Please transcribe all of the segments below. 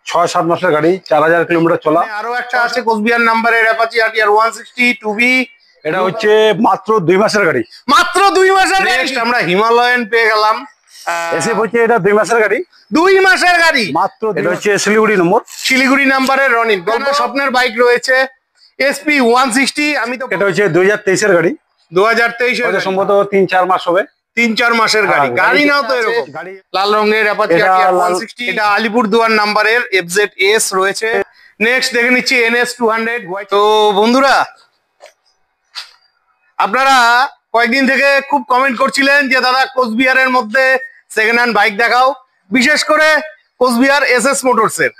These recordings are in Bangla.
6-7 মাসের গাড়ি, 4000 কিলোমিটার চলা। আরো একটা আছে কোচবিহার নাম্বারের অ্যাপাচি আরটিআর 160 2B, এটা হচ্ছে মাত্র 2 মাসের গাড়ি। মাত্র 2 মাসের গাড়ি। আমরা হিমালয়ান পেয়ে গেলাম। এসে হচ্ছে এটা 2 মাসের গাড়ি। 2 মাসের গাড়ি মাত্র। এটা হচ্ছে শিলিগুড়ি নম্বর, শিলিগুড়ি নাম্বারের রনিন। গল্প স্বপ্নের বাইক রয়েছে এসপি 160। আমি তো এটা হচ্ছে 2023 এর গাড়ি। 2023 এর সম্ভবত 3-4 মাস হবে। 3-4 মাসের গাড়ি। গাড়ি নাও তো এরকম লাল রঙের অ্যাপাচি আরটিআর 160। এটা আলিপুরদুয়ার নাম্বারের FZS রয়েছে। নেক্সট দেখে নিচ্ছি NS 200। তো বন্ধুরা, আপনারা কয়েকদিন থেকে খুব কমেন্ট করছিলেন যে দাদা কোচবিহারের মধ্যে সেকেন্ড হ্যান্ড বাইক দেখাও, বিশেষ করে কোচবিহার SS মোটরসের।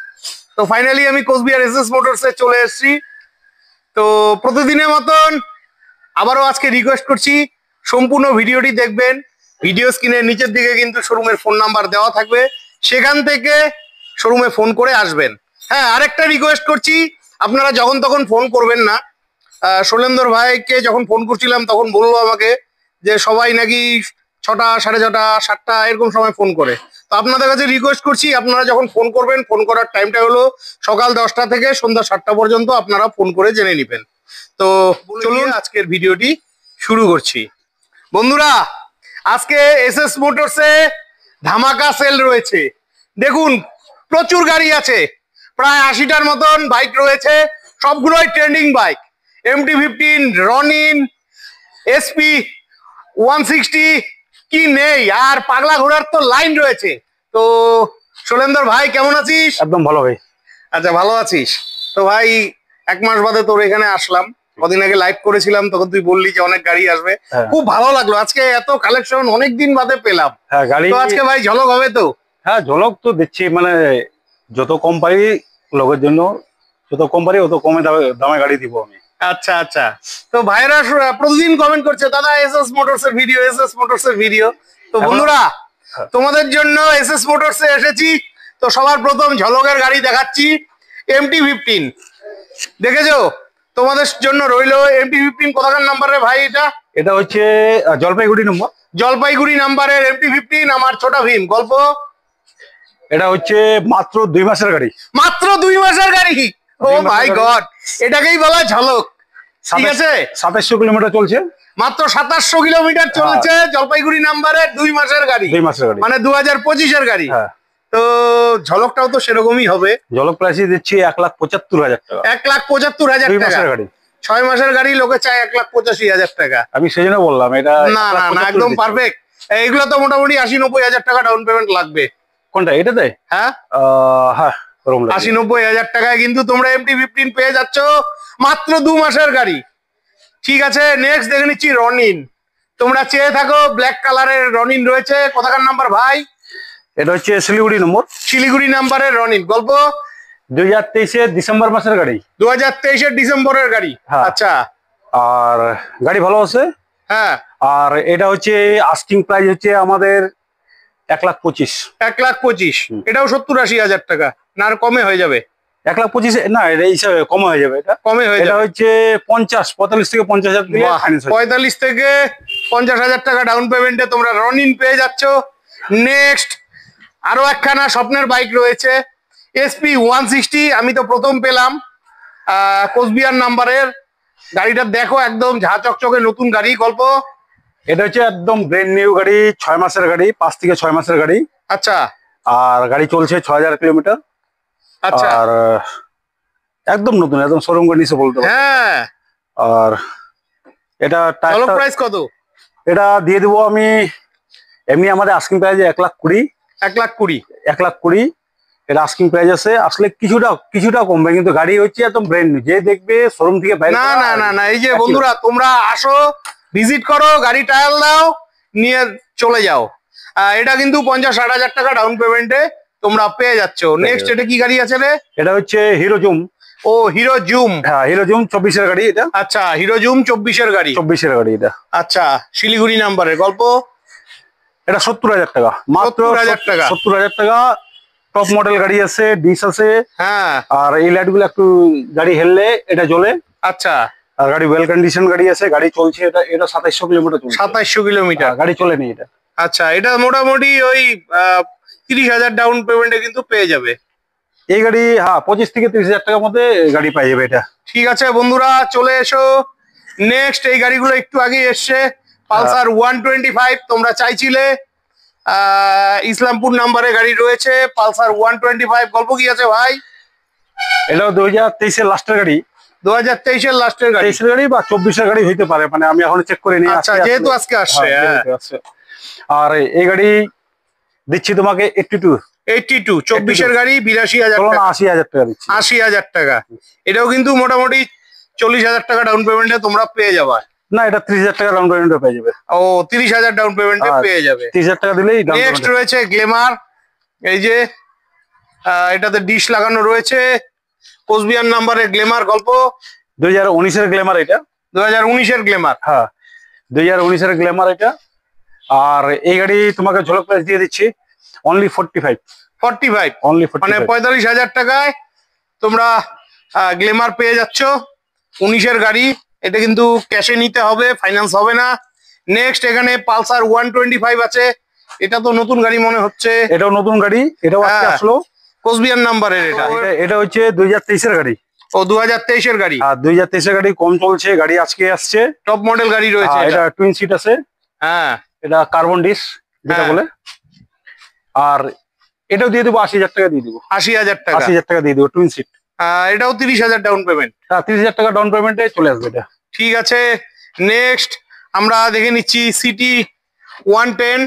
তো ফাইনালি আমি কোচবিহার SS মোটরসে চলে এসেছি। তো প্রতিদিনের মতন আবারও আজকে রিকোয়েস্ট করছি, সম্পূর্ণ ভিডিওটি দেখবেন। ভিডিও স্ক্রিনের নিচের দিকে কিন্তু শোরুমের ফোন নাম্বার দেওয়া থাকবে, সেখান থেকে শোরুমে ফোন করে আসবেন। হ্যাঁ, আরেকটা রিকোয়েস্ট করছি, আপনারা যখন তখন ফোন করবেন না। শৈলেন্দর ভাইকে যখন ফোন করছিলাম তখন বললো আমাকে যে সবাই নাকি 6টা, 6:30, 7টা এরকম সময় ফোন করে। তো আপনাদের কাছে রিকোয়েস্ট করছি, আপনারা যখন ফোন করবেন, ফোন করার টাইমটা হলো সকাল 10টা থেকে সন্ধ্যা 7টা পর্যন্ত আপনারা ফোন করে জেনে নেবেন। তো চলুন আজকের ভিডিওটি শুরু করছি। বন্ধুরা, আজকে SS মোটরসে ধামাকা সেল রয়েছে। দেখুন, প্রচুর গাড়ি আছে, প্রায় 80টার মতন বাইক রয়েছে, সবগুলোই trending bike. MT-15, Ronin, SP 160 কি নেই, আর পাগলা ঘোড়ার তো লাইন রয়েছে। তো শৈলেন্দর ভাই, কেমন আছিস? একদম ভালো ভাই। আচ্ছা, ভালো আছিস তো ভাই? 1 মাস বাদে তোর এখানে আসলাম। কদিন আগে লাইভ করেছিলাম, তখন তুই বললি যে অনেক গাড়ি আসবে। খুব ভালো লাগলো, আজকে এত কালেকশন অনেকদিন বাদে পেলাম। হ্যাঁ, গাড়ি তো আজকে ভাই ঝলক হবে তো? হ্যাঁ, ঝলক তো দিচ্ছি, মানে যত কম পারি লোকের জন্য, যত কম পারি অত কমে দামে গাড়ি দিব আমি। আচ্ছা আচ্ছা। তো ভাইরা প্রতিদিন কমেন্ট করছে, দাদা SS মোটরস এর ভিডিও, SS মোটরস এর ভিডিও। তো বন্ধুরা, তোমাদের জন্য SS মোটরস এ এসেছি। তো সবার প্রথম ঝলকের গাড়ি দেখাচ্ছি, MT-15। দেখেছো? তোমাদের জন্য রইলো MT-15। কোথাকার নাম্বারের ভাই এটা? এটা হচ্ছে জলপাইগুড়ি নম্বর। জলপাইগুড়ি নাম্বারের MT-15 আমার ছোট ভীম। গল্প, এটা হচ্ছে মাত্র 2 মাসের গাড়ি। মাত্র 2 মাসের গাড়ি। ও মাই গড, এটাকেই বলা ঝলক। ঠিক আছে, 2700 কিলোমিটার চলছে। মাত্র 2700 কিলোমিটার চলেছে, জলপাইগুড়ি নাম্বারের 2 মাসের গাড়ি। 2 মাসের গাড়ি, মানে 2025 এর গাড়ি। হ্যাঁ। তো ঝলকটাও তো সেরকমই হবে। ঝলক প্রাইসই দিচ্ছি 1,75,000 টাকা। 1,75,000 2 টাকা মাসের গাড়ি। 6 মাসের গাড়ি লোকে চায় 1,85,000 টাকা। আমি সেই জন্য বললাম এটা না না না, একদম পারফেক্ট। এইগুলো তো মোটামুটি 80-90,000 টাকা ডাউন পেমেন্ট লাগবে। কোনটা? এটাতে? হ্যাঁ হ্যাঁ, 80-90,000 টাকায় কিন্তু তোমরা MT-15 পেয়ে যাচ্ছ, মাত্র 2 মাসের গাড়ি। ঠিক আছে, নেক্সট দেখে নিচ্ছি রনিন। তোমরা চেয়ে থাকো, ব্ল্যাক কালারের রনিন রয়েছে। কোথাকার নাম্বার ভাই? এটা হচ্ছে শিলিগুড়ি নম্বর, শিলিগুড়ি নাম্বারের রনিন। গল্প, 2023 ডিসেম্বর মাসের গাড়ি। 2023 ডিসেম্বরের গাড়ি। আচ্ছা, আর গাড়ি ভালো আছে। হ্যাঁ, আর এটা হচ্ছে আস্কিং প্রাইস হচ্ছে আমাদের 1,25,000। 1,25,000। এটাও 70-80,000 টাকা না, আর কমে হয়ে যাবে? 1,25,000 না, এটা হিসাবে কমে হয়ে যাবে। এটা কমে হয়ে যাবে। এটা হচ্ছে 45 থেকে 50,000। 45 থেকে 50,000 টাকা ডাউন পেমেন্টে তোমরা রনিন পেয়ে যাচ্ছ। নেক্সট আরো একখানা স্বপ্নের বাইক রয়েছে, SP 160। আমি তো প্রথম পেলাম, কোচবিহার নাম্বারের গাড়িটা দেখো, একদম ঝা চকচকে নতুন গাড়ি। গল্প, এটা হচ্ছে একদম ব্র্যান্ড নিউ গাড়ি, 6 মাসের গাড়ি, 5 থেকে 6 মাসের গাড়ি। আচ্ছা, আর গাড়ি চলছে 6,000 কিলোমিটার। আচ্ছা, আর একদম নতুন, একদম শোরুম কন্ডিশন বলতে পারো। হ্যাঁ। আর এটা টায়ারটা প্রাইস কত? এটা দিয়ে দেবো আমি, এমনি আমাদের আস্কিং প্রাইস 1,20,000। 1,20,000। 1,20,000 এটা আস্কিং প্রাইস আছে। আসলে কিছুটা কমবে, কিন্তু গাড়ি হচ্ছে একদম ব্র্যান্ড নিউ। যে দেখবে শোরুম থেকে বাইরে। না না না না, এই যে বন্ধুরা, তোমরা আসো, ভিজিট করো, গাড়ি ট্রায়াল দাও, নিয়ে চলে যাও। এটা কিন্তু 50-60,000 টাকা ডাউন পেমেন্টে তোমরা পেয়ে যাচ্ছ। নেক্সট এটা কি গাড়ি আছে রে? এটা হচ্ছে হিরো জুম। ও, হিরো জুম। হ্যাঁ, হিরো জুম 24 এর গাড়ি এটা। আচ্ছা, হিরো জুম 24 এর গাড়ি। 24 এর গাড়ি এটা। আচ্ছা, শিলিগুড়ি নাম্বারের। গল্প, এটা 70,000 টাকা, মাত্র 70,000 টাকা। 70,000 টাকা। টপ মডেল গাড়ি আছে, ডিস আছে। হ্যাঁ, আর এই লাইট গুলো একটু গাড়ি হেললে এটা জ্বলে। আচ্ছা, আর গাড়ি ওয়েল কন্ডিশন গাড়ি আছে, গাড়ি চলছে। এটা 2700 কিলোমিটার চলছে। 2700 কিলোমিটার গাড়ি চলেনি এটা। আচ্ছা, এটা মোটামুটি ওই 30,000 ডাউন পেমেন্টে কিন্তু পেয়ে যাবে। এই গাড়ি হ্যাঁ 25 থেকে 30 হাজার টাকার মধ্যে গাড়ি পাই যাবে এটা। ঠিক আছে বন্ধুরা, চলে এসো নেক্সট। এই গাড়িগুলো একটু আগে এসছে, পালসার 125। তোমরা চাইছিলে, ইসলামপুর নাম্বারে গাড়ি রয়েছে, পালসার 125। গল্প কি আছে ভাই? এটাও 2023-এর লাস্টের গাড়ি। 2023-এর লাস্টের গাড়ি, 23-এর গাড়ি বা 24-এর গাড়ি হইতে পারে, মানে আমি এখন চেক করে নিই। আচ্ছা, যেহেতু আজকে আসছে। আর এই গাড়ি দিচ্ছি তোমাকে 82। 24-এর গাড়ি 82,000 টাকা, 80,000 টাকা দিচ্ছি। 80,000 টাকা। এটাও কিন্তু মোটামুটি 40,000 টাকা ডাউন পেমেন্টে তোমরা পেয়ে যাবে। না, এটা 30,000 টাকা ডাউন পেমেন্টে পেয়ে যাবে। ও, 30,000 ডাউন পেমেন্টে পেয়ে যাবে। 30,000 টাকা দিলেই ডাউন পেমেন্ট। নেক্সট রয়েছে গ্ল্যামার। এই যে এটাতে ডিশ লাগানো রয়েছে, কোচবিহার নাম্বারের গ্ল্যামার। গল্প 2019-এর গ্ল্যামার এটা। 2019-এর গ্ল্যামার, হ্যাঁ 2019-এর গ্ল্যামার এটা। আর এই গাড়ি তোমাকে ঝলক প্রাইস দিয়ে দিচ্ছি অনলি 45। 45 অনলি মানে 45,000 টাকায় তোমরা গ্ল্যামার পেয়ে যাচ্ছ। 19-এর গাড়ি, এটা কিন্তু ক্যাশে নিতে হবে, ফাইন্যান্স হবে না। নেক্সট এখানে পালসার 125 আছে, এটা তো নতুন গাড়ি মনে হচ্ছে। এটাও নতুন গাড়ি, এটাও আজকে আসলো, কোচবিহার নাম্বারের। এটা হচ্ছে 2023-এর গাড়ি। ও, 2023-এর গাড়ি। আর 2023-এর গাড়ি কম চলছে, গাড়ি আজকে আসছে। টপ মডেল গাড়ি রয়েছে। এটা টুইন সিট আছে। হ্যাঁ, এটা কার্বন ডিস যেটা বলে। আর এটাও দিয়ে দেবো 80,000 টাকা দিয়ে দেবো। 80,000 টাকা, 80,000 টাকা দিয়ে দেবো টুইন সিট। এটাও 30,000 ডাউন পেমেন্ট। 30,000 টাকা ডাউন পেমেন্টে চলে আসবে এটা। ঠিক আছে, নেক্সট আমরা দেখে নিচ্ছি সিটি 110,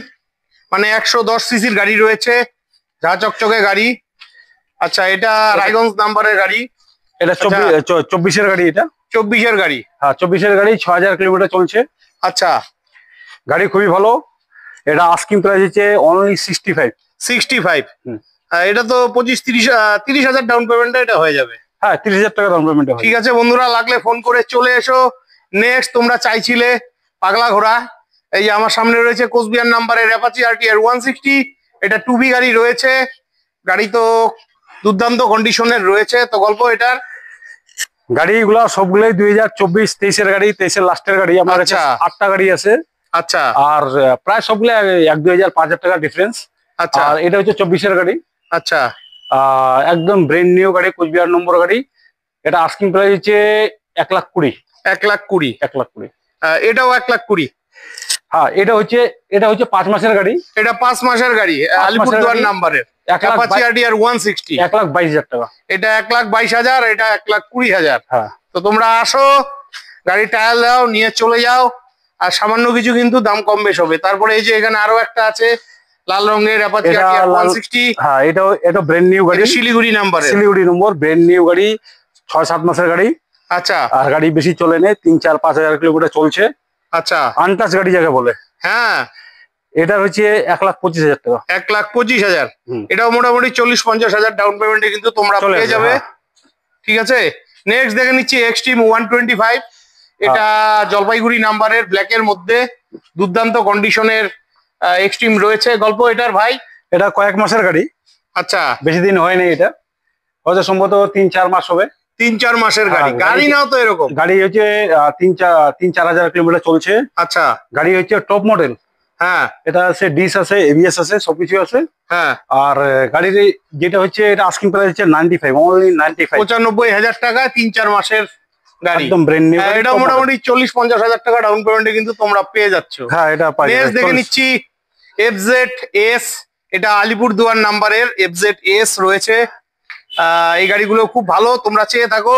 মানে 110 সিসির গাড়ি রয়েছে, যা চকচকে গাড়ি। আচ্ছা, এটা রায়গঞ্জ নাম্বারের গাড়ি। এটা 24-এর গাড়ি এটা। 24-এর গাড়ি। হ্যাঁ 24-এর গাড়ি, 6,000 কিলোমিটার চলছে। আচ্ছা, গাড়ি খুবই ভালো। এটা আস্কিং প্রাইস হচ্ছে অনলি 65। 65। এটা তো 30,000 ডাউন পেমেন্টে এটা হয়ে যাবে। হ্যাঁ 30,000 টাকা ডাউন পেমেন্ট। ঠিক আছে বন্ধুরা, লাগলে ফোন করে চলে এসো। নেক্সট তোমরা চাইছিলে পাগলা ঘোড়া। এই যে আমার সামনে রয়েছে কোচবিহার নাম্বারের অ্যাপাচি RTR 160। এটা 2B গাড়ি রয়েছে, গাড়ি তো দুর্দান্ত কন্ডিশনের রয়েছে। তো গল্প এটার? গাড়িগুলো সবগুলোই 2024-23-এর গাড়ি, 23-এর লাস্টের গাড়ি। আমার কাছে 8টা গাড়ি আছে। আচ্ছা, আর প্রায় সবগুলো 1-2,000 5,000 টাকা ডিফারেন্স। আচ্ছা, আর এটা হচ্ছে 24-এর গাড়ি। আচ্ছা, একদম ব্র্যান্ড নিউ গাড়ি, কোচবিহার নম্বর গাড়ি। এটা আস্কিং প্রাইস হচ্ছে 1,20,000। 1,20,000। 1,20,000। এটাও 1,20,000। হ্যাঁ এটা হচ্ছে 5 মাসের গাড়ি। এটা 5 মাসের গাড়ি, আলিপুরদুয়ার নাম্বারের অ্যাপাচি RTR 160। 1,22,000 টাকা। এটা 1,22,000, এটা 1,20,000। হ্যাঁ, তো তোমরা আসো, গাড়ি ট্রায়াল দাও, নিয়ে চলে যাও। আর সামান্য কিছু কিন্তু দাম কম বেশ হবে। তারপরে এই যে এখানে আরো একটা আছে লাল রঙের অ্যাপাচি RTR 160। হ্যাঁ এটা ব্র্যান্ড নিউ গাড়ি, শিলিগুড়ি নাম্বারের। শিলিগুড়ি নম্বর, ব্র্যান্ড নিউ গাড়ি, 6-7 মাসের গাড়ি। আচ্ছা, আর গাড়ি বেশি চলে নেই, 3-4-5,000 কিলোমিটার চলছে। আচ্ছা, আনটাচ গাড়ি যাকে বলে। হ্যাঁ, এটা হচ্ছে 1,25,000 টাকা। 1,25,000। এটাও মোটামুটি 40-50,000 ডাউন পেমেন্টে কিন্তু তোমরা পেয়ে যাবে। ঠিক আছে, নেক্সট দেখে নিচ্ছি এক্সট্রিম 125। এটা জলপাইগুড়ি নাম্বারের, ব্ল্যাকের মধ্যে, দুর্দান্ত কন্ডিশনের এক্সট্রিম রয়েছে। গল্প এটার ভাই? এটা কয়েক মাসের গাড়ি। আচ্ছা, বেশি দিন হয়নি, এটা হয়তো সম্ভবত 3-4 মাস হবে। 3-4 মাসের গাড়ি। গাড়ি নাও তো এরকম। গাড়ি হচ্ছে 3-4 হাজার কিলোমিটার চলছে। আচ্ছা, গাড়ি হচ্ছে টপ মডেল। হ্যাঁ, এটা আছে ডিস আছে, ABS আছে, সবকিছু আছে। হ্যাঁ, আর গাড়ির যেটা হচ্ছে এটা আস্কিং প্রাইস হচ্ছে 95, অনলি 95। 95,000 টাকা 3-4 মাসের গাড়ি, একদম ব্র্যান্ড নিউ। এটা মোটামুটি 40-50,000 টাকা ডাউন পেমেন্টে কিন্তু তোমরা পেয়ে যাচ্ছ। হ্যাঁ এটা পাই। নেক্সট দেখে নিচ্ছি FZS। এটা আলিপুরদুয়ার নাম্বারের FZS রয়েছে। এই গাড়িগুলো খুব ভালো, তোমরা চেয়ে থাকো,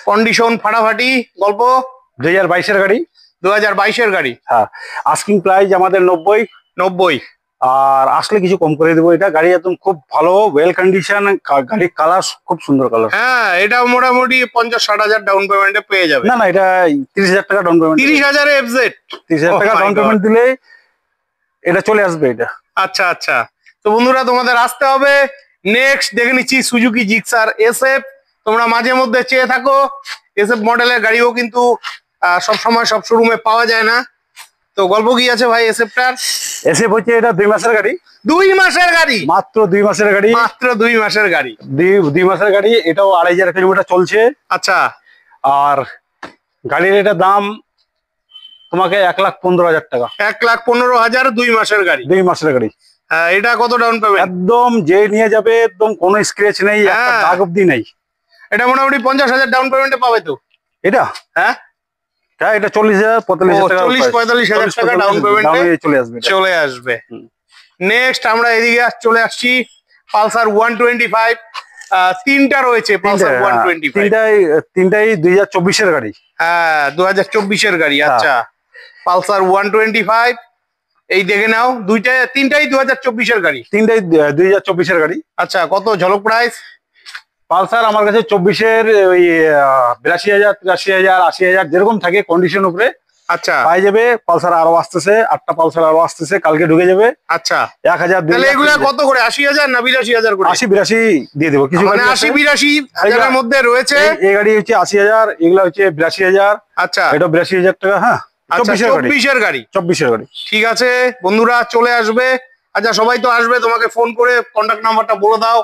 কন্ডিশন ফাটাফাটি। গল্প 2022-এর গাড়ি। 2022-এর গাড়ি। হ্যাঁ আস্কিং প্রাইস আমাদের 90। আর আসলে কিছু কম করে দেবো। এটা গাড়ি একদম খুব ভালো, ওয়েল কন্ডিশন, গাড়ির কালার খুব সুন্দর কালার। হ্যাঁ, এটা মোটামুটি 50-60,000 ডাউন পেমেন্টে পেয়ে যাবে। না এটা 30,000 টাকা ডাউন পেমেন্ট। 30,000 FZ? 30,000 টাকা ডাউন পেমেন্ট দিলে এটা চলে আসবে এটা। আচ্ছা, আচ্ছা। তো বন্ধুরা তোমাদের আসতে হবে। নেক্সট দেখে নিচ্ছি সুজুকি জিক্সার SF। তোমরা মাঝে মধ্যে চেয়ে থাকো, SF মডেলের গাড়িও কিন্তু সব সময় সব শোরুমে পাওয়া যায় না। তো গল্প কি আছে ভাই SF-টার? SF হচ্ছে এটা 2 মাসের গাড়ি। 2 মাসের গাড়ি? মাত্র 2 মাসের গাড়ি। মাত্র 2 মাসের গাড়ি। 2 মাসের গাড়ি। এটাও 2,500 কিলোমিটার চলছে। আচ্ছা, আর গাড়ির এটা দাম তোমাকে 1,15,000 টাকা। 1,15,000 2 মাসের গাড়ি। 2 মাসের গাড়ি। এটা কত ডাউন পেমেন্ট? একদম যে নিয়ে যাবে একদম কোনো স্ক্র্যাচ নেই, একটা দাগ অব্দি নেই। এটা মোটামুটি 50,000 ডাউন পেমেন্টে পাবে তো? এটা হ্যাঁ হ্যাঁ, এটা 40,000 45,000 টাকা, 40-45,000 টাকা ডাউন পেমেন্টে চলে আসবে। নেক্সট আমরা এদিকে চলে আসছি পালসার 125। তিনটা রয়েছে পালসার 125, তিনটাই 2024 এর গাড়ি। হ্যাঁ 2024 এর গাড়ি। আচ্ছা পালসার 125 এই দেখে নাও, তিনটাই 2024 এর গাড়ি। তিনটাই 2024 এর গাড়ি। আচ্ছা কত ঝলক প্রাইস? পালসার আমার কাছে 24-এর ওই 82,000 83,000 80,000 যেরকম থাকে কন্ডিশন উপরে আচ্ছা পাই যাবে। পালসার আরো আসতেছে, 8টা পালসার আরো আসতেছে, কালকে ঢুকে যাবে। আচ্ছা 1,000 তাহলে এগুলা কত করে? 80,000 না 82,000 করে? 80-82 দিয়ে দেবো। কিছু মানে 80-82,000 মধ্যে রয়েছে। এই গাড়ি হচ্ছে 80,000, এগুলা হচ্ছে 82,000। আচ্ছা এটা 82,000 টাকা। হ্যাঁ 24 এর গাড়ি। 24-এর গাড়ি। ঠিক আছে বন্ধুরা চলে আসবে। আচ্ছা সবাই তো আসবে, তোমাকে ফোন করে কন্ট্যাক্ট নাম্বারটা বলে দাও।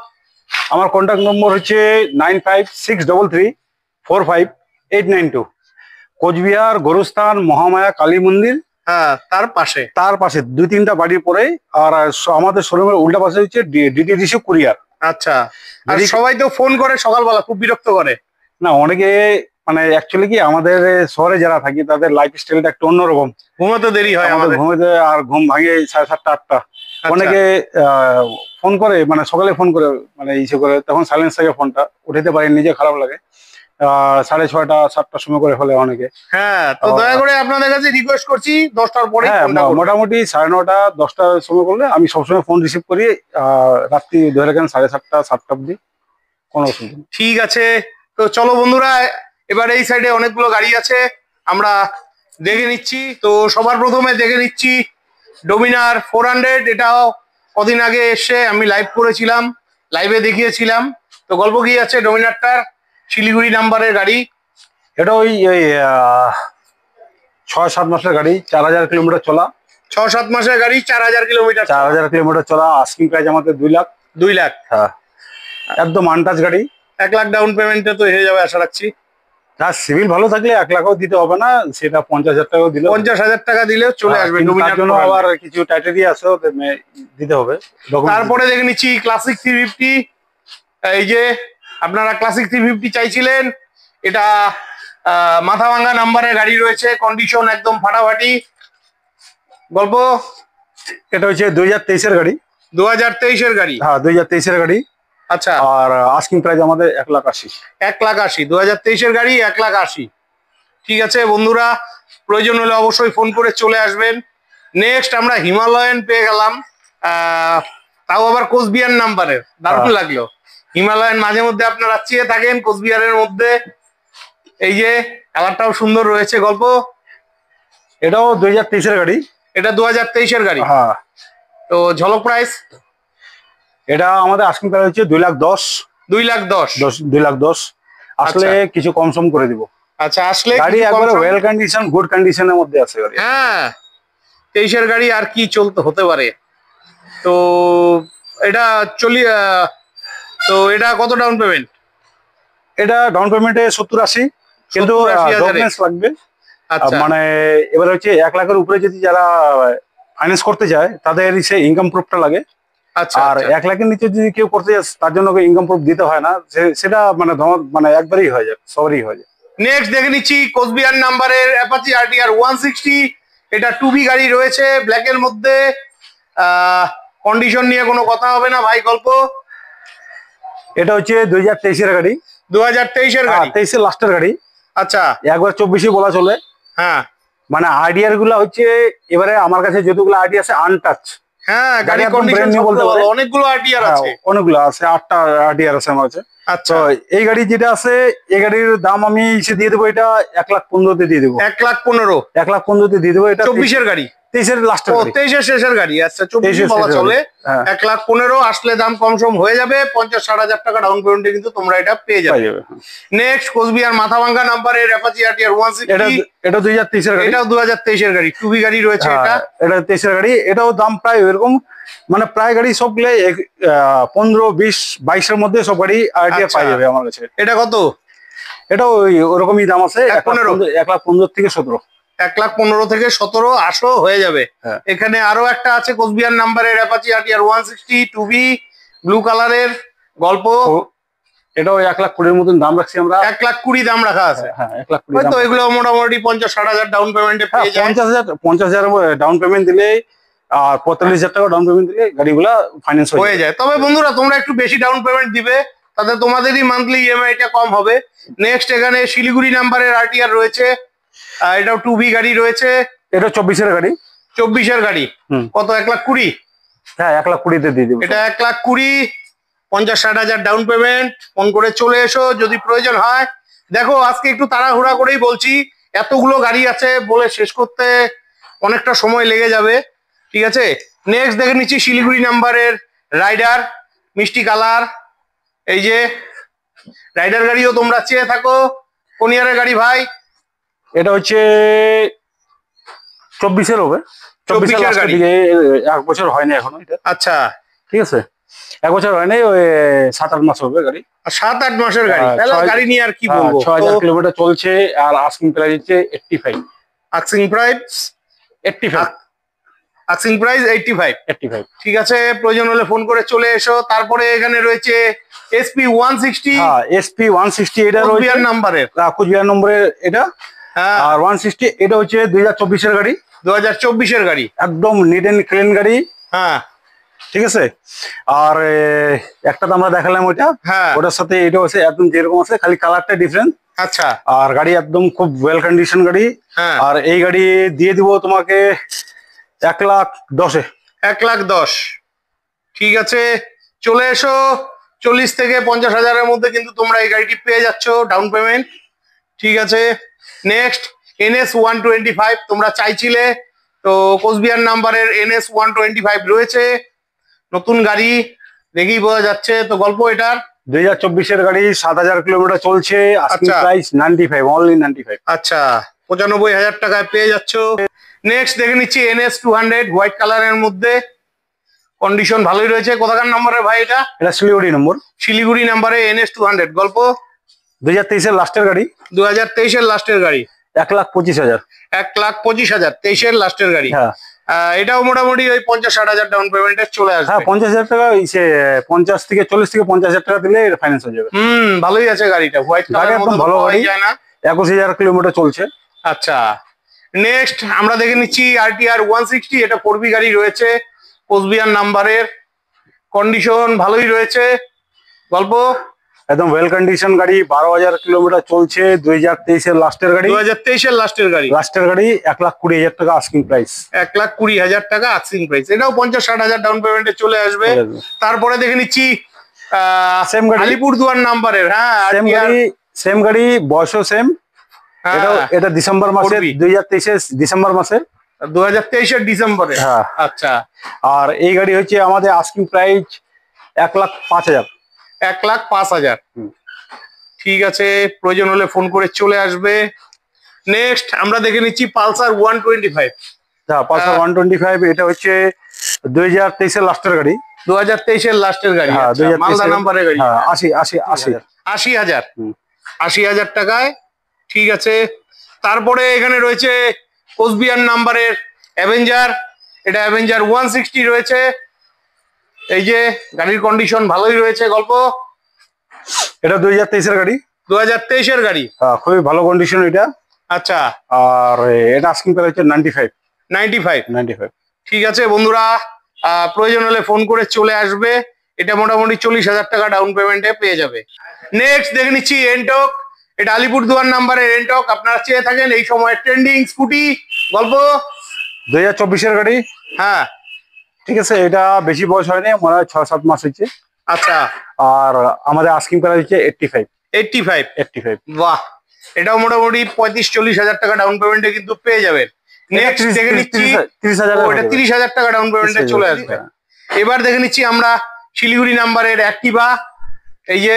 আমার কন্ট্যাক্ট নম্বর হচ্ছে 9563345892। কোচবিহার গোরস্থান মহামায়া কালী মন্দির, হ্যাঁ তার পাশে 2-3টা বাড়ির পরে। আর আমাদের শোরুমের উল্টা পাশে হচ্ছে ডিটিডিসি কুরিয়ার। আচ্ছা আর সবাই তো ফোন করে সকালবেলা, খুব বিরক্ত করে না? অনেকে মানে অ্যাকচুয়ালি কি আমাদের শহরে যারা থাকি তাদের লাইফ স্টাইলটা একটু অন্যরকম, ঘুমাতে দেরি হয় আমাদের। ঘুমাতে আর ঘুম ভাঙে 7:30 8টা। অনেকে ফোন করে, মানে সকালে ফোন করে, মানে ইসে করে, তখন সাইলেন্স থাকে, ফোনটা উঠাতে পারি, নিজে খারাপ লাগে। 6:30 7টার সময় করে ফেলে অনেকে। হ্যাঁ তো দয়া করে আপনাদের কাছে রিকোয়েস্ট করছি 10টার পরে। মোটামুটি 9:30 10টার সময় করলে আমি সবসময় ফোন রিসিভ করি। রাত্রি ধরে রাখেন 7:30 7টা অব্দি, কোনো অসুবিধা নেই। ঠিক আছে তো চলো বন্ধুরা, এবার এই সাইডে অনেকগুলো গাড়ি আছে, আমরা দেখে নিচ্ছি। তো সবার প্রথমে দেখে নিচ্ছি ডোমিনার 400। এটাও কদিন আগে এসে আমি লাইভ করেছিলাম, লাইভে দেখিয়েছিলাম। তো গল্প কি আছে ডোমিনারটার? শিলিগুড়ি নাম্বারের গাড়ি। এটা ওই 6-7 মাসের গাড়ি, 4,000 কিলোমিটার চলা। 6-7 মাসের গাড়ি, 4,000 কিলোমিটার। 4,000 কিলোমিটার চলা। আস্কিং প্রাইস আমাদের 2 লাখ। 2 লাখ? হ্যাঁ একদম আনটাচ গাড়ি। 1 লাখ ডাউন পেমেন্টে তো হয়ে যাবে আশা রাখছি। তার সিভিল ভালো থাকলে 1 লাখও দিতে হবে না, সেটা 50,000 টাকাও দিলে, 50,000 টাকা দিলেও চলে আসবে। তার জন্য আবার কিছু ক্রাইটেরিয়া আছে, দিতে হবে। তারপরে দেখে নিচ্ছি ক্লাসিক 350। এই যে আপনারা ক্লাসিক 350 চাইছিলেন, এটা মাথা ভাঙা নাম্বারের গাড়ি রয়েছে, কন্ডিশন একদম ফাটাফাটি। গল্প এটা হচ্ছে 2023-এর গাড়ি। 2023-এর গাড়ি? হ্যাঁ 2023-এর গাড়ি। আচ্ছা আর আস্কিং প্রাইস আমাদের 1,80,000। 1,80,000 2023-এর গাড়ি, 1,80,000। ঠিক আছে বন্ধুরা, প্রয়োজন হলে অবশ্যই ফোন করে চলে আসবেন। নেক্সট আমরা হিমালয়ান পেয়ে গেলাম, তাও আবার কোচবিহার নাম্বারের। দারুণ লাগলো। হিমালয়ান মাঝে মধ্যে আপনারা চেয়ে থাকেন কোচবিহারের মধ্যে। এই যে কালারটাও সুন্দর রয়েছে। গল্প এটাও 2023-এর গাড়ি। এটা 2023-এর গাড়ি। হ্যাঁ তো ঝলক প্রাইস? এটা আমাদের আস্কিং প্রাইস হচ্ছে 2,10,000। 2,10,000 আসলে কিছু কম সম করে দিব। আচ্ছা আসলে গাড়ি একবারে ওয়েল কন্ডিশন, গুড কন্ডিশনের মধ্যে আছে গাড়ি। হ্যাঁ 23-এর গাড়ি, আর কি চলতে হতে পারে। তো এটা তো এটা কত ডাউন পেমেন্ট? এটা ডাউন পেমেন্টে 70-80, কিন্তু ডকুমেন্টস লাগবে। আচ্ছা মানে এবার হচ্ছে 1 লাখের উপরে যদি যারা ফাইন্যান্স করতে চায় তাদের সে ইনকাম প্রুফটা লাগে। আচ্ছা আর 1 লাখের নিচে যদি কেউ করতে যায় তার জন্য ইনকাম প্রুফ দিতে হয় না, সেটা মানে একবারই হয়ে যায়, সবারই হয়ে যায়। নেক্সট দেখে নিচ্ছি কোচবিহার নাম্বারের অ্যাপাচি RTR 160। এটা 2B গাড়ি রয়েছে, ব্ল্যাকের মধ্যে। কন্ডিশন নিয়ে কোনো কথা হবে না ভাই। গল্প এটা হচ্ছে 2023-এর গাড়ি। 2023-এর গাড়ি? 23-এর লাস্টের গাড়ি। আচ্ছা একবার 24-এ বলা চলে। হ্যাঁ মানে আইডিয়ার গুলা হচ্ছে, এবারে আমার কাছে যতগুলো আইডিয়া আছে আনটাচ। হ্যাঁ গাড়ি কন্ডিশন বলতে পারো, অনেকগুলো আরটিআর আছে। অনেকগুলো আছে, 8টা আরটিআর আছে আমার কাছে। আচ্ছা এই গাড়ি যেটা আছে, এই গাড়ির দাম আমি এসে দিয়ে দেবো, এটা 1,15,000 দিয়ে দেবো। 1,15,000? 1,15,000 দিয়ে দেবো। এটা 24-এর গাড়ি? 23-এর লাস্টের গাড়ি। 23-এর শেষের গাড়ি। আচ্ছা 24 বলা চলে। 1,15,000 আসলে দাম কম সম হয়ে যাবে। 50-60,000 টাকা ডাউন পেমেন্টে কিন্তু তোমরা এটা পেয়ে যাবে। নেক্সট কোচবিহার মাথাভাঙ্গা নাম্বারের অ্যাপাচি RTR 160। এটা 2023-এর গাড়ি। এটাও 2023-এর গাড়ি, 2B গাড়ি রয়েছে। এটা 23-এর গাড়ি। এটাও দাম প্রায় এরকম, মানে প্রায় গাড়ি সবগুলো 15-20-22-এর মধ্যে সব গাড়ি আইডিয়া পাই যাবে আমার কাছে। এটা কত? এটা ওরকমই দাম আছে, 1,15,000 থেকে 17। 1,15,000 থেকে 17 আসো হয়ে যাবে। হ্যাঁ। এখানে আরো একটা আছে কোচবিহার নাম্বারের অ্যাপাচি আরটিআর 160 2B ব্লু কালারের গল্প। এটাও 1,20,000 মতন দাম রাখছি আমরা। 1,20,000 দাম রাখা আছে। হ্যাঁ 1,20,000 তো এগুলো মোটামুটি 50-60,000 ডাউন পেমেন্টে পেয়ে যায়। 50,000 ডাউন পেমেন্ট দিলে আর 45,000 টাকা ডাউন পেমেন্ট দিলে গাড়িগুলা ফাইন্যান্স হয়ে যায়। তবে বন্ধুরা তোমরা একটু বেশি ডাউন পেমেন্ট দিবে, তাতে তোমাদেরই মান্থলি ইএমআইটা কম হবে। নেক্সট এখানে শিলিগুড়ি নাম্বারের আরটিআর রয়েছে, এটাও 2B গাড়ি রয়েছে। এটা 24-এর গাড়ি। 24-এর গাড়ি। কত? 1,20,000? হ্যাঁ 1,20,000 দিয়ে দেবো। এটা 1,20,000, 50-60,000 ডাউন পেমেন্ট। ফোন করে চলে এসো যদি প্রয়োজন হয়। দেখো আজকে একটু তাড়াহুড়া করেই বলছি, এতগুলো গাড়ি আছে বলে শেষ করতে অনেকটা সময় লেগে যাবে, ঠিক আছে। নেক্সট দেখে নিচ্ছি শিলিগুড়ি নাম্বারের রাইডার, মিষ্টি কালার। এই যে রাইডার গাড়িও তোমরা চেয়ে থাকো। কোন ইয়ারের গাড়ি ভাই? এটা হচ্ছে 24-এর হবে। 24-এর গাড়ি। 1 বছর হয়নি এখনো এটা। আচ্ছা ঠিক আছে, 1 বছর হয়নি, ওই 7-8 মাস হবে গাড়ি। 7-8 মাসের গাড়ি। তাহলে গাড়ি নিয়ে আর কি বলবো। 6,000 কিলোমিটার চলছে আর আস্কিং প্রাইস হচ্ছে 85। Asking price 85। Asking price 85। ঠিক আছে, প্রয়োজন হলে ফোন করে চলে এসো। তারপরে এখানে রয়েছে এসপি 160। হ্যাঁ এসপি 160 এটা রয়েছে কোচবিহার নাম্বারের। কোচবিহার নম্বরের এটা। হ্যাঁ। আর 160 এটা হচ্ছে 2024-এর গাড়ি। 2024-এর গাড়ি। একদম নিট এন্ড ক্লিন গাড়ি। হ্যাঁ ঠিক আছে। আর একটা তো আমরা দেখালাম ওইটা। হ্যাঁ। ওটার সাথে এটা হচ্ছে একদম যেরকম আছে, খালি কালারটা ডিফারেন্ট। আচ্ছা। আর গাড়ি একদম খুব ওয়েল কন্ডিশন গাড়ি। হ্যাঁ। আর এই গাড়ি দিয়ে দিব তোমাকে 1,10,000-এ। 1,10,000। ঠিক আছে, চলে এসো। 40 থেকে 50,000-এর মধ্যে কিন্তু তোমরা এই গাড়িটি পেয়ে যাচ্ছ ডাউন পেমেন্ট। ঠিক আছে। নেক্সট NS 125 তোমরা চাইছিলে, তো কোচবিহার নাম্বারের NS 125 রয়েছে, নতুন গাড়ি দেখেই বোঝা যাচ্ছে। তো গল্প এটার 2024-এর গাড়ি, 7,000 কিলোমিটার চলছে, আস্কিং আচ্ছা। Price 95, only 95। আচ্ছা, 95,000 টাকায় পেয়ে যাচ্ছ। নেক্সট দেখে নিচ্ছি NS 200 হোয়াইট কালারের মধ্যে, কন্ডিশন ভালোই রয়েছে। কোথাকার নম্বরের ভাই এটা? এটা শিলিগুড়ি নম্বর। শিলিগুড়ি নাম্বারে NS 200 গল্প। 2023-এর লাস্টের গাড়ি। 2023-এর লাস্টের গাড়ি। 1,25,000। 1,25,000 23-এর লাস্টের গাড়ি। হ্যাঁ। এটাও মোটামুটি ওই 50-60,000 ডাউন পেমেন্টে চলে আসবে। হ্যাঁ 50,000 টাকা, 40 থেকে 50,000 টাকা দিলে ফাইন্যান্স হয়ে যাবে। ভালোই আছে গাড়িটা, হোয়াইট গাড়ি কালার একদম ভালো গাড়ি, যায় না। 21,000 কিলোমিটার চলছে। আচ্ছা, নেক্সট আমরা দেখে নিচ্ছি আরটিআর 160। এটা 4B গাড়ি রয়েছে, কোচবিহার নাম্বারের, কন্ডিশন ভালোই রয়েছে। গল্প একদম ওয়েল কন্ডিশন গাড়ি, 12,000 কিলোমিটার চলছে, 2023-এর লাস্টের গাড়ি। 2023-এর লাস্টের গাড়ি। 1,20,000 টাকা আস্কিং প্রাইস। 1,20,000 টাকা আস্কিং প্রাইস। এটাও 50-60,000 ডাউন পেমেন্টে চলে আসবে। তারপরে দেখে নিচ্ছি সেম গাড়ি, আলিপুরদুয়ার নাম্বারের। হ্যাঁ সেম গাড়ি, বয়সও সেম। এটা ডিসেম্বর মাসে, 2023-এর ডিসেম্বর মাসে, 2023-এর ডিসেম্বরে। হ্যাঁ। আচ্ছা। আর এই গাড়ি হচ্ছে আমাদের আস্কিং প্রাইস 1,05,000। 1,05,000। ঠিক আছে, প্রয়োজন হলে ফোন করে চলে আসবে। নেক্সট আমরা দেখে নিচ্ছি পালসার 125। হ্যাঁ পালসার 125, এটা হচ্ছে 2023-এর লাস্টের গাড়ি। 2023-এর লাস্টের গাড়ি। হ্যাঁ, মালদা নাম্বারের গাড়ি। হ্যাঁ 80,000। 80,000 টাকায়। ঠিক আছে, তারপরে এখানে রয়েছে কোচবিহার নাম্বারের অ্যাভেঞ্জার। এটা অ্যাভেঞ্জার 160 রয়েছে। এই যে গাড়ির কন্ডিশন ভালোই রয়েছে। গল্প এটা 2023-এর গাড়ি। 2023-এর গাড়ি। হ্যাঁ খুবই ভালো কন্ডিশন এটা। আচ্ছা। আর এটা আস্কিং প্রাইস হচ্ছে 95। ঠিক আছে বন্ধুরা, প্রয়োজন হলে ফোন করে চলে আসবে। এটা মোটামুটি 40,000 টাকা ডাউন পেমেন্টে পেয়ে যাবে। নেক্সট দেখে নিচ্ছি এন্টক। এটা আলিপুরদুয়ার নাম্বারের এন্টক, আপনারা চেয়ে থাকেন এই সময় ট্রেন্ডিং স্কুটি। গল্প 2024-এর গাড়ি। হ্যাঁ ঠিক আছে, এটা বেশি বয়স হয়নি, মনে হয় 6-7 মাস হচ্ছে। আচ্ছা। আর আমাদের আস্কিং প্রাইস হচ্ছে 85। বাহ, এটাও মোটামুটি 35-40,000 টাকা ডাউন পেমেন্টে কিন্তু পেয়ে যাবেন। নেক্সট দেখে নিচ্ছি 30,000 টাকা ডাউন পেমেন্টে চলে আসবে। এবার দেখে নিচ্ছি আমরা শিলিগুড়ি নাম্বারের অ্যাক্টিভা। এই যে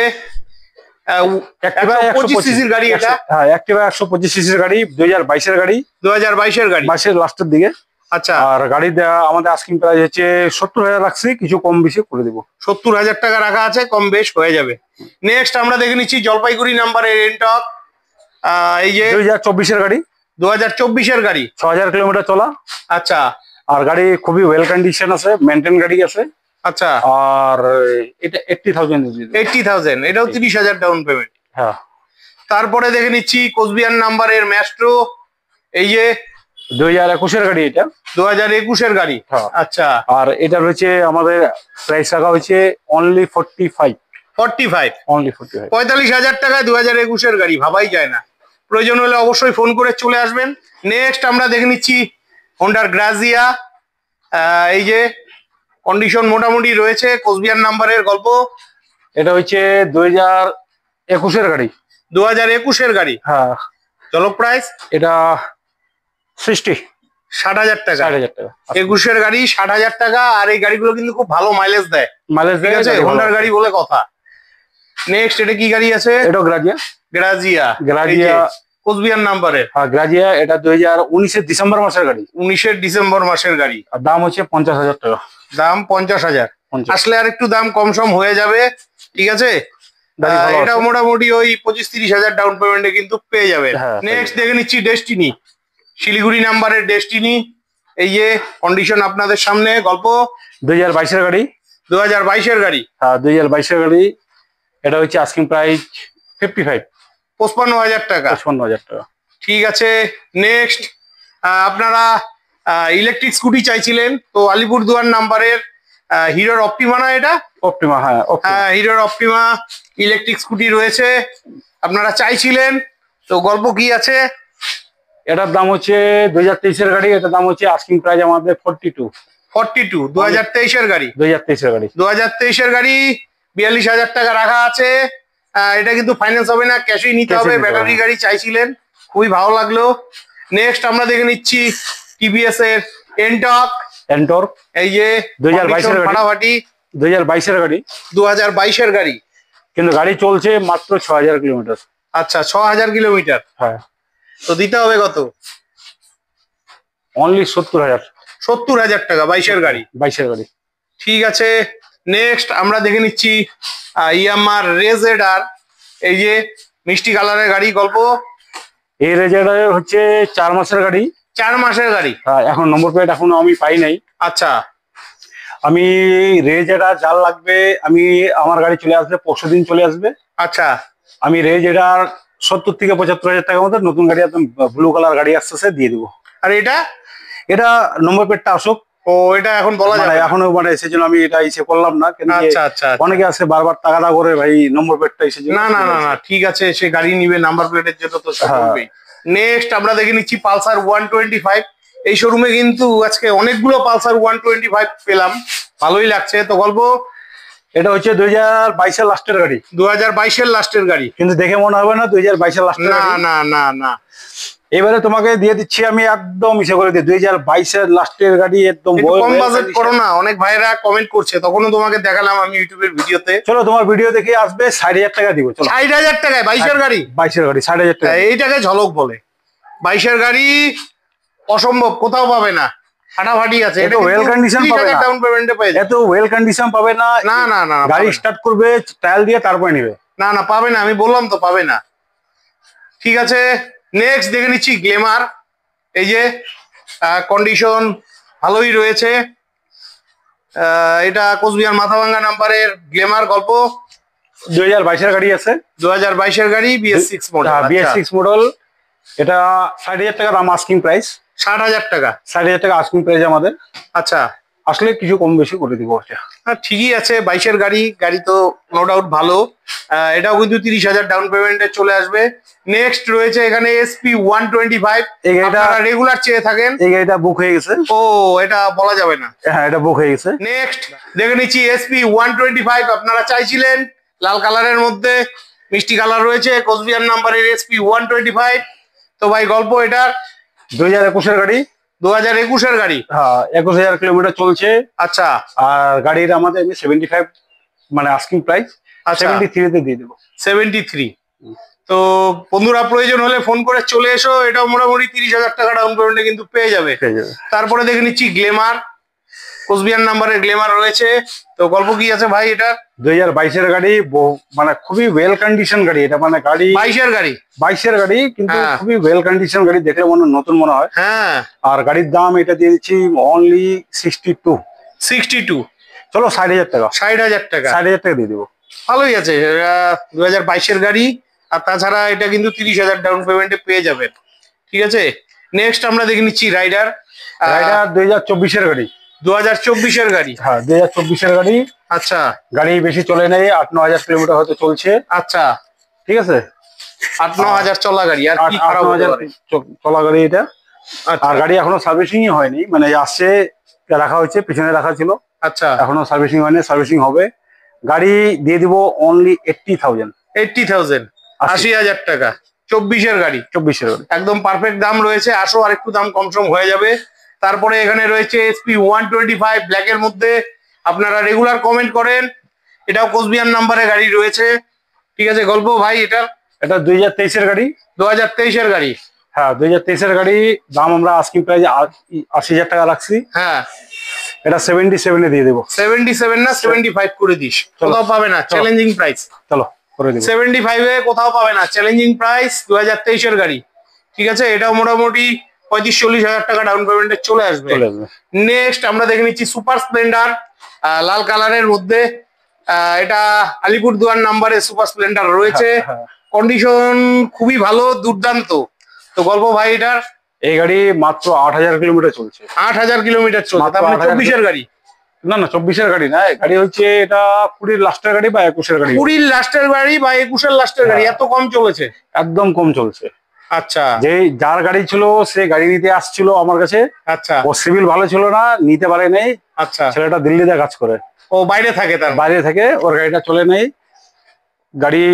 125 সিসির গাড়ি এটা। হ্যাঁ অ্যাক্টিভা 125 সিসির গাড়ি, 2022-এর গাড়ি। 2022-এর গাড়ি, মাসের লাস্টের দিকে। আচ্ছা। আর গাড়ি আমাদের আস্কিং প্রাইস হচ্ছে 70,000 রাখছি, কিছু কম বেশি করে দেবো। 70,000 টাকা রাখা আছে, কম বেশ হয়ে যাবে। নেক্সট আমরা দেখে নিচ্ছি জলপাইগুড়ি নাম্বারের এন্টক। এই যে 2024-এর গাড়ি। 2024-এর গাড়ি, 6000 কিলোমিটার চলা। আচ্ছা আর গাড়ি খুবই ওয়েল কন্ডিশন আছে, মেনটেন গাড়ি আছে। আচ্ছা, আর এটা 80,000। 80,000, এটাও 30,000 ডাউন পেমেন্ট। হ্যাঁ। তারপরে দেখে নিচ্ছি কোচবিহার নাম্বারের ম্যাস্ট্রো, এই যে 2021-এর গাড়ি এটা। 2021-এর গাড়ি, হ্যাঁ। আচ্ছা। আর এটা রয়েছে আমাদের প্রাইস রাখা হয়েছে অনলি 45। 45, অনলি 45। 45,000 টাকায় 2021-এর গাড়ি, ভাবাই যায় না। প্রয়োজন হলে অবশ্যই ফোন করে চলে আসবেন। নেক্সট আমরা দেখে নিচ্ছি হোন্ডার গ্রাজিয়া, এই যে কন্ডিশন মোটামুটি রয়েছে, কোচবিহার নাম্বারের গল্প। এটা হচ্ছে 2021-এর গাড়ি। 2021-এর গাড়ি, হ্যাঁ। চলো প্রাইস এটা 60। 60,000 টাকা। 60,000 টাকা। 21-এর গাড়ি 60,000 টাকা। আর এই গাড়িগুলো কিন্তু খুব ভালো মাইলেজ দেয়, মাইলেজ ঠিক আছে, হোন্ডার গাড়ি বলে কথা। নেক্সট এটা কি গাড়ি আছে? এটা গ্রাজিয়া। গ্রাজিয়া, গ্রাজিয়া কোচবিহার নাম্বারের। হ্যাঁ, গ্রাজিয়া এটা 2019-এর ডিসেম্বর মাসের গাড়ি। 19-এর ডিসেম্বর মাসের গাড়ি। আর দাম হচ্ছে 50,000 টাকা। দাম 50,000। 50। আসলে আর একটু দাম কম সম হয়ে যাবে, ঠিক আছে। গাড়ি ভালো এটা আছে। মোটামুটি ওই 25-30,000 ডাউন পেমেন্টে কিন্তু পেয়ে যাবে। হ্যাঁ, নেক্সট দেখে নিচ্ছি ডেস্টিনি, শিলিগুড়ি নাম্বারের ডেস্টিনি, এই যে কন্ডিশন আপনাদের সামনে গল্প। 2022-এর গাড়ি। 2022-এর গাড়ি। হ্যাঁ, 2022-এর গাড়ি। এটা হচ্ছে আস্কিং প্রাইস 55। 55,000 টাকা। 55,000 টাকা। ঠিক আছে। নেক্সট আপনারা ইলেকট্রিক স্কুটি চাইছিলেন, তো আলিপুরদুয়ার নাম্বারের হিরোর অপটিমা, না এটা? অপটিমা, হ্যাঁ অপটিমা। হিরোর অপটিমা ইলেকট্রিক স্কুটি রয়েছে, আপনারা চাইছিলেন, তো গল্প কি আছে? এটার দাম হচ্ছে 2023-এর গাড়ি। এটার দাম হচ্ছে আস্কিং প্রাইস আমাদের 42। 42, 2023-এর গাড়ি। 2023-এর গাড়ি। 2023-এর গাড়ি, 42,000 টাকা রাখা আছে। এটা কিন্তু ফাইন্যান্স হবে না, ক্যাশেই নিতে Cash এ হবে। নিতে ব্যাটারি হবে। গাড়ি চাইছিলেন, খুবই ভালো লাগলো। নেক্সট আমরা দেখে নিচ্ছি টিভিএস এর এনটক, এন্টর। এই যে 2022-এর গাড়ি। ফাটাফাটি। 2022-এর গাড়ি। 2022-এর গাড়ি, কিন্তু গাড়ি চলছে মাত্র 6,000 কিলোমিটার। আচ্ছা 6,000 কিলোমিটার। হ্যাঁ। তো দিতে হবে কত? অনলি 70,000। 70,000 টাকা 22-এর গাড়ি। 22-এর গাড়ি। ঠিক আছে। নেক্সট আমরা দেখে নিচ্ছি ইয়ামার রেজেডার, এই যে মিষ্টি কালারের গাড়ি গল্প। এই রেজাল্ট হচ্ছে 4 মাসের গাড়ি। 4 মাসের গাড়ি। হ্যাঁ, এখন নম্বর প্লেট এখনো আমি পাই নাই। আচ্ছা আমি রেজাল্ট যার লাগবে, আমি আমার গাড়ি চলে আসবে, পরশুদিন চলে আসবে। আচ্ছা, আমি রেজাল্ট 70 থেকে 75,000 টাকার মধ্যে নতুন গাড়ি, একদম ব্লু কালার গাড়ি আসতেছে, দিয়ে দিব। আর এটা? এটা নম্বর প্লেটটা আসুক। ও এটা এখন বলা যাবে না। এখনো সেজন্য আমি এটা ইসে করলাম না, কিন্তু আচ্ছা আচ্ছা, অনেকে আছে বারবার টাকাটা করে ভাই নম্বর প্লেটটা এসে। না না না না, ঠিক আছে, সে গাড়ি নিবে, নাম্বার প্লেটের জন্য তো সে হ্যাঁ। করবেই। নেক্সট আমরা দেখে নিচ্ছি পালসার 125। এই শোরুমে কিন্তু আজকে অনেকগুলো পালসার 125 পেলাম, ভালোই লাগছে। তো গল্প, এটা হচ্ছে 2022-এর লাস্টের গাড়ি। 2022-এর লাস্টের গাড়ি, কিন্তু দেখে মনে হবে না 2022-এর লাস্টের না গাড়ি। না না না। এবারে তোমাকে দিয়ে দিচ্ছি আমি একদম ইসে করে দিই, 2022-এর লাস্টের গাড়ি, একদম একটু কম বাজেট করো না, অনেক ভাইরা কমেন্ট করছে, তখনও তোমাকে দেখালাম আমি ইউটিউবের ভিডিওতে। চলো তোমার ভিডিও দেখে আসবে, 60,000 টাকা দিব। চলো 60,000 টাকায় 22-এর গাড়ি। 22-এর গাড়ি 60,000 টাকা। এইটাকে ঝলক বলে। 22-এর গাড়ি অসম্ভব, কোথাও পাবে না, ফাটাফাটি আছে। এত well condition পাবে না। ডাউন পেমেন্টে পেয়ে যাবে। এত ওয়েল কন্ডিশন পাবে না। না না না, গাড়ি পাবে না। স্টার্ট করবে, ট্রায়াল দিয়ে তারপরে নেবে। না না, পাবে না, আমি বললাম তো পাবে না। ঠিক আছে। নেক্সট দেখে নিচ্ছি গ্লেমার, এই যে কন্ডিশন ভালোই রয়েছে। এটা কোচবিহার মাথাভাঙ্গা নাম্বারের গ্লেমার গল্প। 2022-এর গাড়ি আছে। 2022-এর গাড়ি, BS6 মডেল। BS6 model. এটা 60,000 টাকা দাম আস্কিং প্রাইস। 60,000 টাকা। 60,000 টাকা আস্কিং প্রাইস আমাদের। আচ্ছা, আসলে কিছু কম বেশি করে দিব। ঠিকই আছে। 22-এর গাড়ি, গাড়ি তো নো ডাউট ভালো। এটাও কিন্তু 30,000 ডাউন পেমেন্টে চলে আসবে। নেক্সট রয়েছে এখানে SP 125। এই গাড়িটা রেগুলার চেয়ে থাকেন। এই গাড়িটা বুক হয়ে গেছে। ও এটা বলা যাবে না। হ্যাঁ, এটা বুক হয়ে গেছে। নেক্সট দেখে নিচ্ছি SP 125। আপনারা চাইছিলেন লাল কালারের মধ্যে, মিষ্টি কালার রয়েছে, কোচবিহার নাম্বারের SP 125। তো ভাই গল্প, এটা 2021-এর গাড়ি। 2021-এর গাড়ি। হ্যাঁ, 21,000 কিলোমিটার চলছে। আচ্ছা। আর গাড়ির আমাদের 75 মানে আস্কিং প্রাইস। 73-তে দিয়ে দেবো। 73। তো বন্ধুরা প্রয়োজন হলে ফোন করে চলে এসো, এটাও মোটামুটি 30,000 টাকা ডাউন পেমেন্টে কিন্তু পেয়ে যাবে। তারপরে দেখে নিচ্ছি গ্লেমার, কোচবিহার নাম্বারের গ্লেমার রয়েছে। তো গল্প কি আছে ভাই এটা? 2022-এর গাড়ি, মানে খুবই ওয়েল কন্ডিশন গাড়ি এটা, মানে গাড়ি 22-এর গাড়ি। 22-এর গাড়ি, কিন্তু হ্যাঁ। খুবই ওয়েল কন্ডিশন গাড়ি, দেখলে নতুন মনে হয়। হ্যাঁ। আর গাড়ির দাম এটা দিয়ে দিচ্ছি অনলি 62। 62। চলো 60,000 টাকা, 60,000 টাকা। 60,000 টাকা দিয়ে দেবো। ভালোই আছে। 2022-এর গাড়ি, আর তাছাড়া এটা কিন্তু 30,000 ডাউন পেমেন্টে পেয়ে যাবেন। ঠিক আছে, নেক্সট আমরা দেখে নিচ্ছি রাইডার। রাইডার 2024-এর গাড়ি। 2024-এর গাড়ি। হ্যাঁ, 2024-এর গাড়ি। আচ্ছা। গাড়ি বেশি চলে নেই, 8-9 হাজার কিলোমিটার হয়তো চলছে। আচ্ছা, ঠিক আছে, 8-9 হাজার চলা গাড়ি, আর কি খারাপ হতে পারে? চলা গাড়ি এটা। আচ্ছা। আর গাড়ি এখনো সার্ভিসিং হয়নি, মানে আসছে, রাখা হয়েছে, পিছনে রাখা ছিল। আচ্ছা, এখনো সার্ভিসিং হয়নি, সার্ভিসিং হবে। গাড়ি দিয়ে দিব অনলি 80,000। 80,000, 80,000 টাকা। 24-এর গাড়ি। 24-এর গাড়ি একদম পারফেক্ট দাম রয়েছে। আসো, আর একটু দাম কম সম হয়ে যাবে। তারপরে এখানে রয়েছে SP 125 ব্ল্যাক এর মধ্যে। আপনারা রেগুলার কমেন্ট করেন, এটাও কোচবিহার নাম্বারে গাড়ি রয়েছে। ঠিক আছে, গল্প ভাই এটা 2023-এর গাড়ি। 2023-এর গাড়ি। হ্যাঁ, 2023-এর গাড়ি। দাম আমরা আস্কিং প্রাইস 80,000 টাকা রাখছি। হ্যাঁ, এটা 77-এ দিয়ে দেবো। 77 না 75 করে দিস, কোথাও পাবে না, চ্যালেঞ্জিং প্রাইস। চলো করে দেবো। 75-এ কোথাও পাবে না, চ্যালেঞ্জিং প্রাইস। 2023-এর গাড়ি। ঠিক আছে, এটাও মোটামুটি 35-40 হাজার টাকা ডাউন পেমেন্টে চলে আসবে। নেক্সট আমরা দেখে নিচ্ছি সুপার স্প্লেন্ডার, লাল কালারের মধ্যে। এটা আলিপুরদুয়ার নাম্বারে সুপার স্প্লেন্ডার রয়েছে। কন্ডিশন খুবই ভালো, দুর্দান্ত। তো গল্প ভাই এটার? এই গাড়ি মাত্র 8,000 কিলোমিটার চলছে। 8,000 কিলোমিটার চলছে, তারপরে 24-এর গাড়ি। না না, 24-এর গাড়ি না, গাড়ি হচ্ছে এটা 20-র লাস্টের গাড়ি বা 21-এর গাড়ি। 20-র লাস্টের গাড়ি বা 21-এর লাস্টের গাড়ি, এত কম চলেছে? একদম কম চলছে। আচ্ছা। যে যার গাড়ি ছিল সে গাড়ি নিতে আসছিল আমার কাছে। আচ্ছা। ও সিভিল ভালো ছিল না, নিতে পারে নাই। আচ্ছা। ছেলেটা দিল্লিতে কাজ করে, ও বাইরে থাকে, তার বাইরে থাকে, ওর গাড়িটা চলে নাই। গাড়ি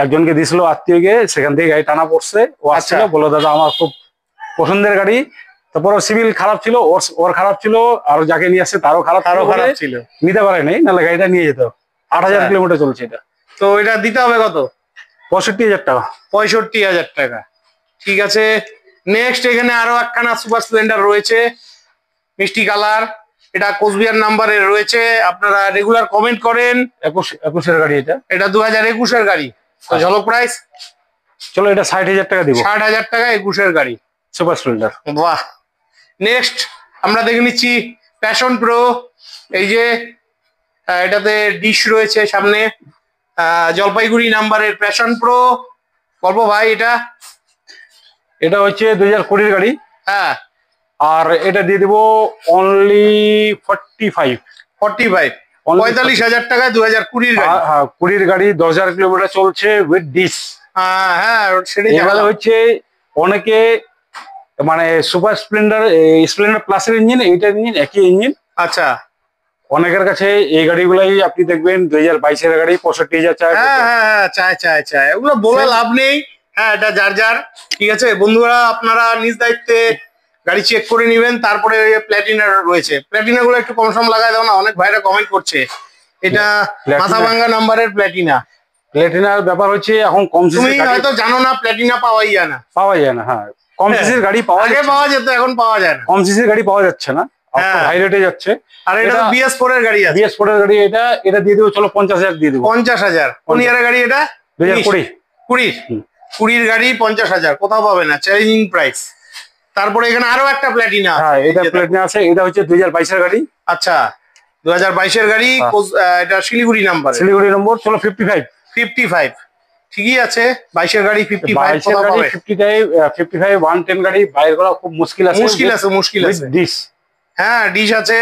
একজনকে দিয়েছিল আত্মীয়কে, সেখান থেকে গাড়ি টানা পড়ছে। ও আসছিল, বললো দাদা আমার খুব পছন্দের গাড়ি। তারপর সিভিল খারাপ ছিল, ওর খারাপ ছিল, আর যাকে নিয়ে আসছে তারও খারাপ ছিল, নিতে পারে নাই, নাহলে গাড়িটা নিয়ে যেত। 8,000 কিলোমিটার চলছে এটা। তো এটা দিতে হবে কত? 65,000 টাকা। 65,000 টাকা। ঠিক আছে, নেক্সট এখানে আরো একখানা সুপার স্প্লেন্ডার রয়েছে, মিষ্টি কালার। এটা কোচবিহার নাম্বারে রয়েছে। আপনারা রেগুলার কমেন্ট করেন। 21-এর গাড়ি এটা। এটা 2021-এর গাড়ি। তো ঝলক প্রাইস? চলো এটা 60,000 টাকা দিব। 60,000 টাকা 21-এর গাড়ি, সুপার স্প্লেন্ডার। বাহ। নেক্সট আমরা দেখে নিচ্ছি প্যাশন প্রো। এই যে এটাতে ডিশ রয়েছে সামনে, জলপাইগুড়ি নাম্বারের প্যাশন প্রো। গল্প ভাই এটা হচ্ছে 2020-এর গাড়ি। হ্যাঁ। আর এটা দিয়ে দিব অনলি 45। 45,000 টাকায় 2020-এর গাড়ি। হ্যাঁ, 20-এর গাড়ি, 10,000 কিলোমিটার চলছে উইথ ডিশ। হ্যাঁ, সেটাই হচ্ছে অনেকে, মানে সুপার স্প্লেন্ডার, স্প্লেন্ডার প্লাসের ইঞ্জিন, এইটার ইঞ্জিন একই ইঞ্জিন। আচ্ছা। অনেকের কাছে এই গাড়িগুলাই আপনি দেখবেন 2022-এর গাড়ি 65,000 চায়। হ্যাঁ, চায়। ওগুলো বলে লাভ নেই। হ্যাঁ, এটা যার। ঠিক আছে বন্ধুরা, আপনারা নিজ দায়িত্বে গাড়ি চেক করে নেবেন। তারপরে প্ল্যাটিনা রয়েছে, প্ল্যাটিনা গুলো একটু কম সম লাগাই দাও না, অনেক ভাইরা কমেন্ট করছে। এটা মাথাভাঙ্গা নাম্বারের প্ল্যাটিনা। প্ল্যাটিনার ব্যাপার হচ্ছে এখন কম সিসির তুমি হয়তো জানো না, প্ল্যাটিনা পাওয়া যায় না। হ্যাঁ, কম সিসির গাড়ি পাওয়া যেত, এখন পাওয়া যায় না। কম সিসির গাড়ি পাওয়া যাচ্ছে না, হাই রেটে যাচ্ছে। আর এটা BS4 এর গাড়ি আছে। BS4 এর গাড়ি এটা দিয়ে দেবো। চলো 50,000 দিয়ে দেবো। 50,000। কোন ইয়ারের গাড়ি এটা? 2020-20-20-র গাড়ি। 50,000 কোথাও পাবে না, চ্যালেঞ্জিং প্রাইস। তারপরে এখানে আরো একটা প্ল্যাটিনা। হ্যাঁ, এটা প্ল্যাটিনা আছে। এটা হচ্ছে 2022-এর গাড়ি। আচ্ছা, 2022-এর গাড়ি। এটা শিলিগুড়ি নাম্বার। শিলিগুড়ি নম্বর। চলো 55। ঠিকই আছে। 22-এর গাড়ি 55 কোথাও পাবে? 55 110 গাড়ি বাইরে করা খুব মুশকিল আছে। ডিশ। হ্যাঁ, ডিশ আছে।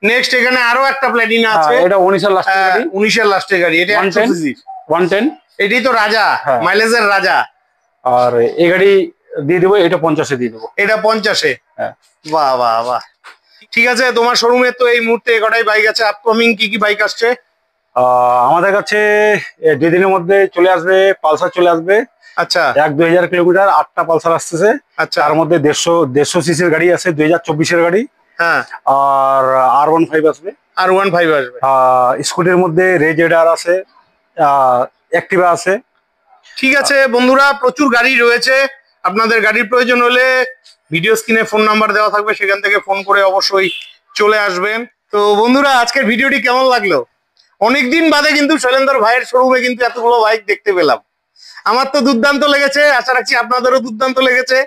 নেক্সট এখানে আরো একটা প্ল্যাটিনা আছে। এটা 19-এর লাস্টের গাড়ি। 19-এর লাস্টের গাড়ি। এটা 110। এটাই তো রাজা, মাইলেজের রাজা। আর এই গাড়ি দিয়ে দেবো, এটা 50-এ দিয়ে দেবো। এটা 50-এ। হ্যাঁ, বাহ। ঠিক আছে, তোমার শোরুমে তো এই মুহূর্তে কটাই বাইক আছে? আপকামিং কি বাইক আসছে? আমাদের কাছে 2 দিনের মধ্যে চলে আসবে পালসার চলে আসবে। আচ্ছা। 1-2 হাজার কিলোমিটার 8টা পালসার আসতেছে। আচ্ছা। তার মধ্যে 150 সিসির গাড়ি আছে, 2024-এর গাড়ি। হ্যাঁ। আর R15 আসবে। স্কুটির মধ্যে রেজ এডার আছে, অ্যাক্টিভা আছে। ঠিক আছে বন্ধুরা, প্রচুর গাড়ি রয়েছে। আপনাদের গাড়ির প্রয়োজন হলে ভিডিও স্ক্রিনে ফোন নাম্বার দেওয়া থাকবে, সেখান থেকে ফোন করে অবশ্যই চলে আসবেন। তো বন্ধুরা, আজকের ভিডিওটি কেমন লাগলো? অনেকদিন বাদে কিন্তু শৈলেন্দর ভাইয়ের শোরুমে কিন্তু এতগুলো বাইক দেখতে পেলাম। আমার তো দুর্দান্ত লেগেছে, আশা রাখছি আপনাদেরও দুর্দান্ত লেগেছে।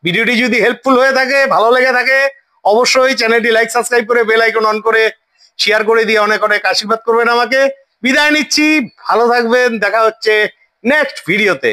ভিডিওটি যদি হেল্পফুল হয়ে থাকে, ভালো লেগে থাকে, অবশ্যই চ্যানেলটি লাইক সাবস্ক্রাইব করে বেল আইকন অন করে শেয়ার করে দিয়ে অনেক অনেক আশীর্বাদ করবেন আমাকে। বিদায় নিচ্ছি, ভালো থাকবেন, দেখা হচ্ছে নেক্সট ভিডিওতে।